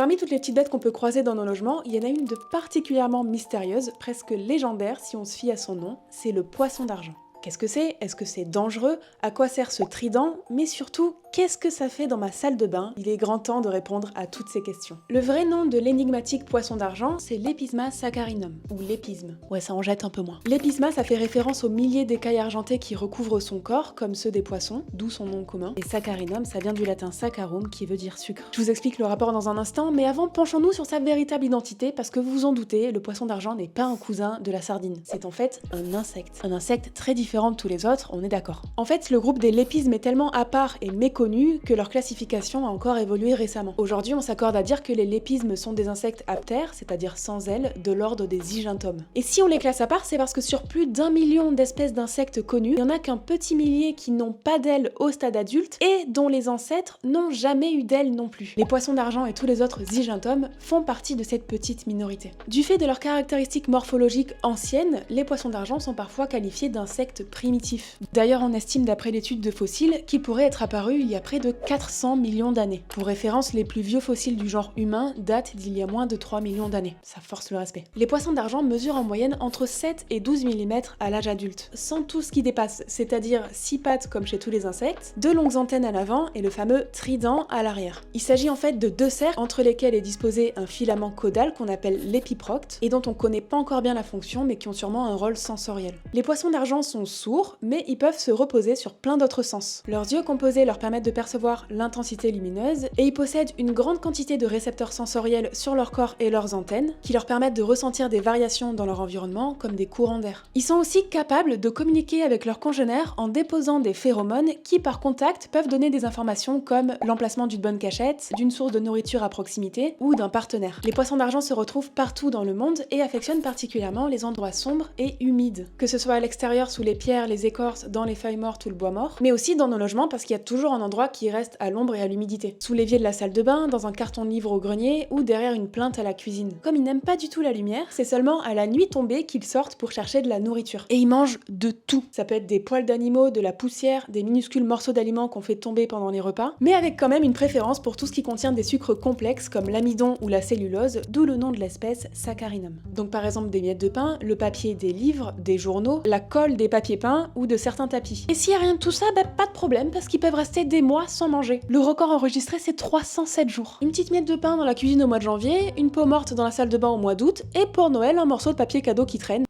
Parmi toutes les petites bêtes qu'on peut croiser dans nos logements, il y en a une de particulièrement mystérieuse, presque légendaire si on se fie à son nom, c'est le poisson d'argent. Qu'est-ce que c'est? Est-ce que c'est dangereux? À quoi sert ce trident? Mais surtout, qu'est-ce que ça fait dans ma salle de bain? Il est grand temps de répondre à toutes ces questions. Le vrai nom de l'énigmatique poisson d'argent, c'est l'Episma saccharinum, ou l'épisme. Ouais, ça en jette un peu moins. L'épisma, ça fait référence aux milliers d'écailles argentées qui recouvrent son corps, comme ceux des poissons, d'où son nom commun. Et saccharinum, ça vient du latin saccharum, qui veut dire sucre. Je vous explique le rapport dans un instant, mais avant, penchons-nous sur sa véritable identité, parce que vous vous en doutez, le poisson d'argent n'est pas un cousin de la sardine. C'est en fait un insecte. Un insecte très différent de tous les autres, on est d'accord. En fait, le groupe des lépismes est tellement à part et méconnu que leur classification a encore évolué récemment. Aujourd'hui, on s'accorde à dire que les lépismes sont des insectes aptères, c'est-à-dire sans ailes, de l'ordre des zygentums. Et si on les classe à part, c'est parce que sur plus d'1 million d'espèces d'insectes connus, il y en a qu'un petit millier qui n'ont pas d'ailes au stade adulte et dont les ancêtres n'ont jamais eu d'ailes non plus. Les poissons d'argent et tous les autres zygentums font partie de cette petite minorité. Du fait de leurs caractéristiques morphologiques anciennes, les poissons d'argent sont parfois qualifiés d'insectes primitifs. D'ailleurs, on estime d'après l'étude de fossiles qu'ils pourraient être apparus il y a près de 400 millions d'années. Pour référence, les plus vieux fossiles du genre humain datent d'il y a moins de 3 millions d'années. Ça force le respect. Les poissons d'argent mesurent en moyenne entre 7 et 12 mm à l'âge adulte, sans tout ce qui dépasse, c'est-à-dire 6 pattes comme chez tous les insectes, 2 longues antennes à l'avant et le fameux trident à l'arrière. Il s'agit en fait de 2 cercles entre lesquels est disposé un filament caudal qu'on appelle l'épiprocte et dont on connaît pas encore bien la fonction mais qui ont sûrement un rôle sensoriel. Les poissons d'argent sont sourds, mais ils peuvent se reposer sur plein d'autres sens. Leurs yeux composés leur permettent de percevoir l'intensité lumineuse, et ils possèdent une grande quantité de récepteurs sensoriels sur leur corps et leurs antennes, qui leur permettent de ressentir des variations dans leur environnement, comme des courants d'air. Ils sont aussi capables de communiquer avec leurs congénères en déposant des phéromones qui, par contact, peuvent donner des informations comme l'emplacement d'une bonne cachette, d'une source de nourriture à proximité, ou d'un partenaire. Les poissons d'argent se retrouvent partout dans le monde et affectionnent particulièrement les endroits sombres et humides, que ce soit à l'extérieur sous les pierres, les écorces, dans les feuilles mortes ou le bois mort, mais aussi dans nos logements parce qu'il y a toujours un endroit qui reste à l'ombre et à l'humidité. Sous l'évier de la salle de bain, dans un carton de livres au grenier ou derrière une plinthe à la cuisine. Comme ils n'aiment pas du tout la lumière, c'est seulement à la nuit tombée qu'ils sortent pour chercher de la nourriture. Et ils mangent de tout. Ça peut être des poils d'animaux, de la poussière, des minuscules morceaux d'aliments qu'on fait tomber pendant les repas, mais avec quand même une préférence pour tout ce qui contient des sucres complexes comme l'amidon ou la cellulose, d'où le nom de l'espèce Saccharinum. Donc par exemple des miettes de pain, le papier des livres, des journaux, la colle des papiers peints ou de certains tapis. Et s'il y a rien de tout ça, pas de problème parce qu'ils peuvent rester des mois sans manger. Le record enregistré c'est 307 jours. Une petite miette de pain dans la cuisine au mois de janvier, une peau morte dans la salle de bain au mois d'août, et pour Noël un morceau de papier cadeau qui traîne.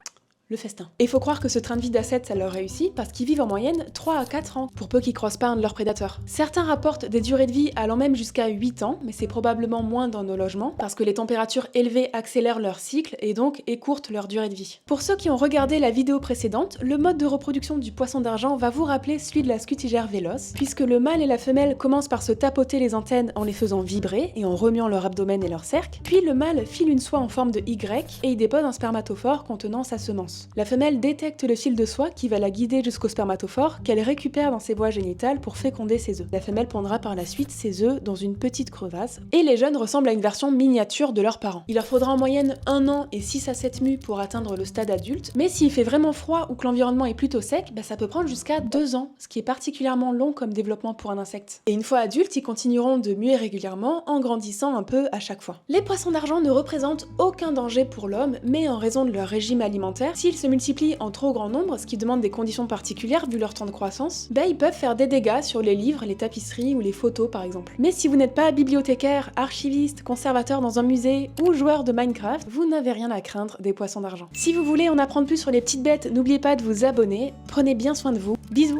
Le festin. Et il faut croire que ce train de vie d'ascètes, ça leur réussit parce qu'ils vivent en moyenne 3 à 4 ans, pour peu qu'ils croisent pas un de leurs prédateurs. Certains rapportent des durées de vie allant même jusqu'à 8 ans, mais c'est probablement moins dans nos logements, parce que les températures élevées accélèrent leur cycle et donc écourtent leur durée de vie. Pour ceux qui ont regardé la vidéo précédente, le mode de reproduction du poisson d'argent va vous rappeler celui de la scutigère véloce, puisque le mâle et la femelle commencent par se tapoter les antennes en les faisant vibrer et en remuant leur abdomen et leur cerque, puis le mâle file une soie en forme de Y et il dépose un spermatophore contenant sa semence. La femelle détecte le fil de soie qui va la guider jusqu'au spermatophore qu'elle récupère dans ses voies génitales pour féconder ses œufs. La femelle pondra par la suite ses œufs dans une petite crevasse et les jeunes ressemblent à une version miniature de leurs parents. Il leur faudra en moyenne 1 an et 6 à 7 mues pour atteindre le stade adulte, mais s'il fait vraiment froid ou que l'environnement est plutôt sec, ça peut prendre jusqu'à 2 ans, ce qui est particulièrement long comme développement pour un insecte. Et une fois adultes, ils continueront de muer régulièrement en grandissant un peu à chaque fois. Les poissons d'argent ne représentent aucun danger pour l'homme, mais en raison de leur régime alimentaire, s'ils se multiplient en trop grand nombre, ce qui demande des conditions particulières vu leur temps de croissance, ils peuvent faire des dégâts sur les livres, les tapisseries ou les photos par exemple. Mais si vous n'êtes pas bibliothécaire, archiviste, conservateur dans un musée ou joueur de Minecraft, vous n'avez rien à craindre des poissons d'argent. Si vous voulez en apprendre plus sur les petites bêtes, n'oubliez pas de vous abonner, prenez bien soin de vous, bisous!